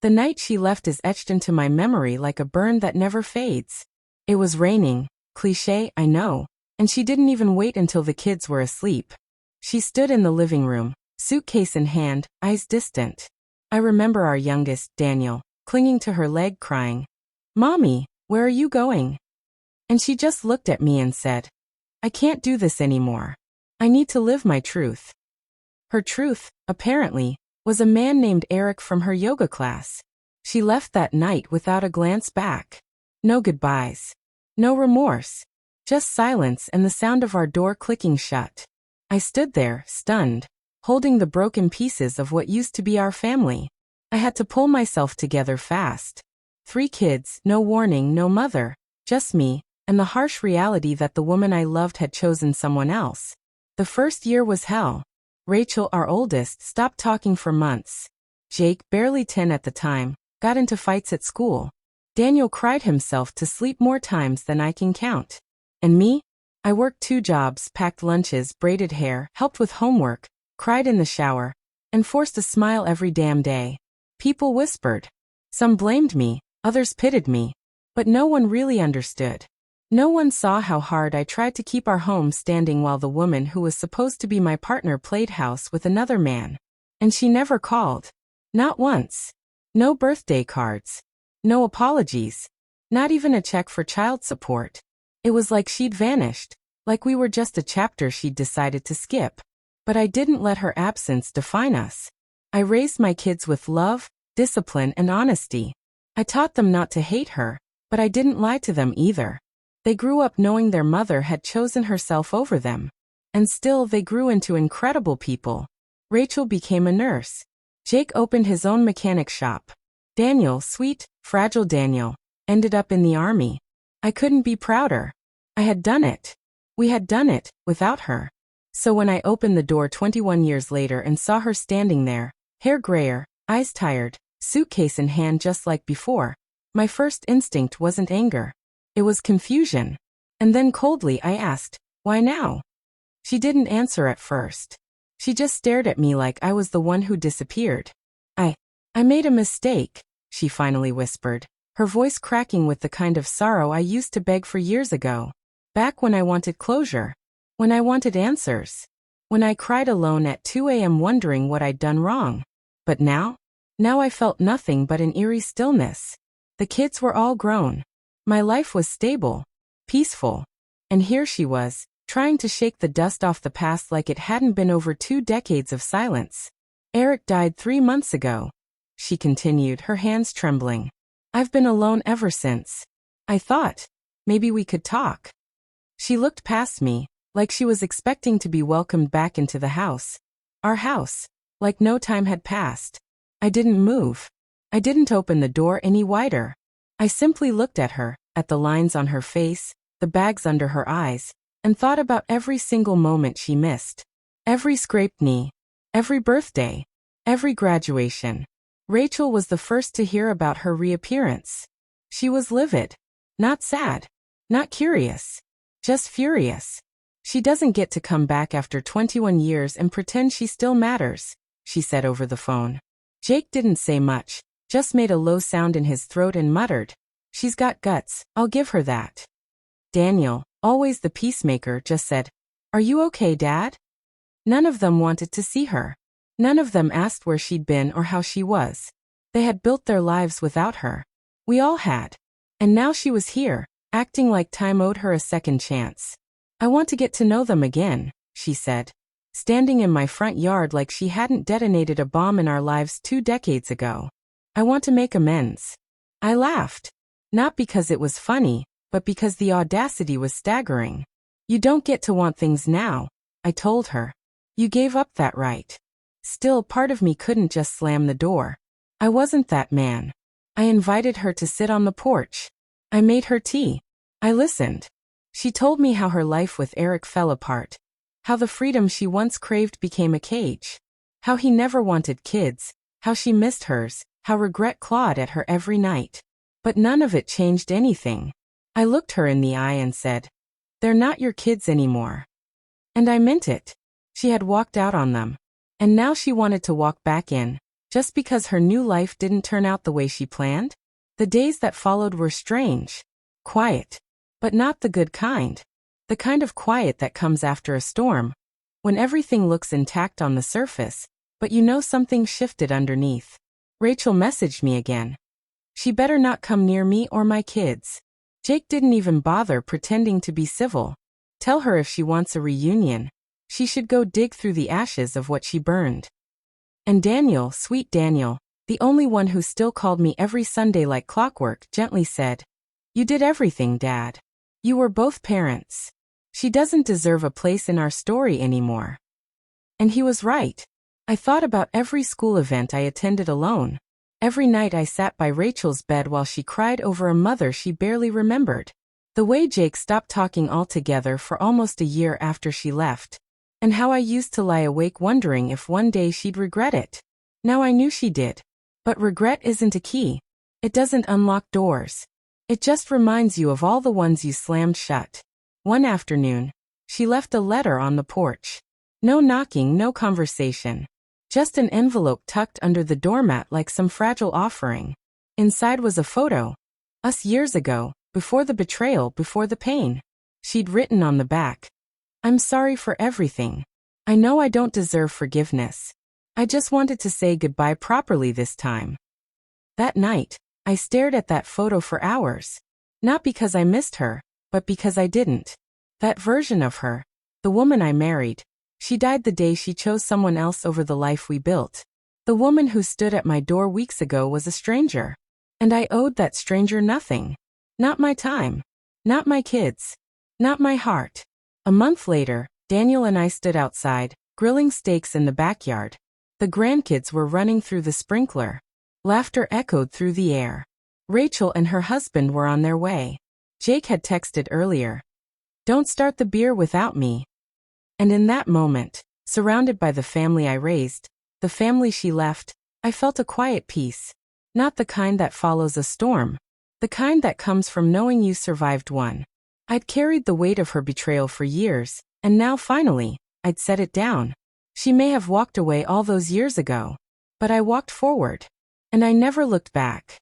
The night she left is etched into my memory like a burn that never fades. It was raining. Cliché, I know. And she didn't even wait until the kids were asleep. She stood in the living room, suitcase in hand, eyes distant. I remember our youngest, Daniel, clinging to her leg crying, "Mommy, where are you going?" And she just looked at me and said, "I can't do this anymore. I need to live my truth." Her truth, apparently, was a man named Eric from her yoga class. She left that night without a glance back. No goodbyes. No remorse. Just silence and the sound of our door clicking shut. I stood there, stunned, holding the broken pieces of what used to be our family. I had to pull myself together fast. 3 kids, no warning, no mother, just me, and the harsh reality that the woman I loved had chosen someone else. The first year was hell. Rachel, our oldest, stopped talking for months. Jake, barely 10 at the time, got into fights at school. Daniel cried himself to sleep more times than I can count. And me? I worked 2 jobs, packed lunches, braided hair, helped with homework, cried in the shower, and forced a smile every damn day. People whispered. Some blamed me, others pitied me. But no one really understood. No one saw how hard I tried to keep our home standing while the woman who was supposed to be my partner played house with another man. And she never called. Not once. No birthday cards. No apologies. Not even a check for child support. It was like she'd vanished, like we were just a chapter she'd decided to skip. But I didn't let her absence define us. I raised my kids with love, discipline, and honesty. I taught them not to hate her, but I didn't lie to them either. They grew up knowing their mother had chosen herself over them. And still they grew into incredible people. Rachel became a nurse. Jake opened his own mechanic shop. Daniel, sweet, fragile Daniel, ended up in the army. I couldn't be prouder. I had done it. We had done it, without her. So when I opened the door 21 years later and saw her standing there, hair grayer, eyes tired, suitcase in hand just like before, my first instinct wasn't anger. It was confusion. And then coldly I asked, "Why now?" She didn't answer at first. She just stared at me like I was the one who disappeared. I made a mistake," she finally whispered, her voice cracking with the kind of sorrow I used to beg for years ago. Back when I wanted closure. When I wanted answers. When I cried alone at 2 a.m. wondering what I'd done wrong. But now? Now I felt nothing but an eerie stillness. The kids were all grown. My life was stable. Peaceful. And here she was, trying to shake the dust off the past like it hadn't been over 2 decades of silence. "Eric died 3 months ago," she continued, her hands trembling. "I've been alone ever since. I thought, maybe we could talk." She looked past me, like she was expecting to be welcomed back into the house. Our house, like no time had passed. I didn't move. I didn't open the door any wider. I simply looked at her, at the lines on her face, the bags under her eyes, and thought about every single moment she missed. Every scraped knee. Every birthday. Every graduation. Rachel was the first to hear about her reappearance. She was livid. Not sad. Not curious. Just furious. "She doesn't get to come back after 21 years and pretend she still matters," she said over the phone. Jake didn't say much, just made a low sound in his throat and muttered, "She's got guts, I'll give her that." Daniel, always the peacemaker, just said, "Are you okay, Dad?" None of them wanted to see her. None of them asked where she'd been or how she was. They had built their lives without her. We all had. And now she was here, acting like time owed her a second chance. "I want to get to know them again," she said, standing in my front yard like she hadn't detonated a bomb in our lives 2 decades ago. "I want to make amends." I laughed. Not because it was funny, but because the audacity was staggering. "You don't get to want things now," I told her. "You gave up that right." Still, part of me couldn't just slam the door. I wasn't that man. I invited her to sit on the porch. I made her tea. I listened. She told me how her life with Eric fell apart. How the freedom she once craved became a cage. How he never wanted kids. How she missed hers. How regret clawed at her every night. But none of it changed anything. I looked her in the eye and said, "They're not your kids anymore." And I meant it. She had walked out on them. And now she wanted to walk back in. just because her new life didn't turn out the way she planned? The days that followed were strange. Quiet. But not the good kind. The kind of quiet that comes after a storm, when everything looks intact on the surface, but you know something shifted underneath. Rachel messaged me again. She better not come near me or my kids. Jake didn't even bother pretending to be civil. Tell her if she wants a reunion, she should go dig through the ashes of what she burned. And Daniel, sweet Daniel, the only one who still called me every Sunday like clockwork, gently said, "You did everything, Dad. You were both parents. She doesn't deserve a place in our story anymore." And he was right. I thought about every school event I attended alone. Every night I sat by Rachel's bed while she cried over a mother she barely remembered. The way Jake stopped talking altogether for almost a year after she left. And how I used to lie awake wondering if one day she'd regret it. Now I knew she did. But regret isn't a key. It doesn't unlock doors. It just reminds you of all the ones you slammed shut. One afternoon, she left a letter on the porch. No knocking, no conversation. Just an envelope tucked under the doormat like some fragile offering. Inside was a photo. Us years ago, before the betrayal, before the pain. She'd written on the back, "I'm sorry for everything. I know I don't deserve forgiveness. I just wanted to say goodbye properly this time." That night, I stared at that photo for hours. Not because I missed her, but because I didn't. That version of her, the woman I married, she died the day she chose someone else over the life we built. The woman who stood at my door weeks ago was a stranger. And I owed that stranger nothing. Not my time. Not my kids. Not my heart. A month later, Daniel and I stood outside, grilling steaks in the backyard. The grandkids were running through the sprinkler. Laughter echoed through the air. Rachel and her husband were on their way. Jake had texted earlier, "Don't start the beer without me." And in that moment, surrounded by the family I raised, the family she left, I felt a quiet peace. Not the kind that follows a storm. The kind that comes from knowing you survived one. I'd carried the weight of her betrayal for years, and now finally, I'd set it down. She may have walked away all those years ago, but I walked forward. And I never looked back.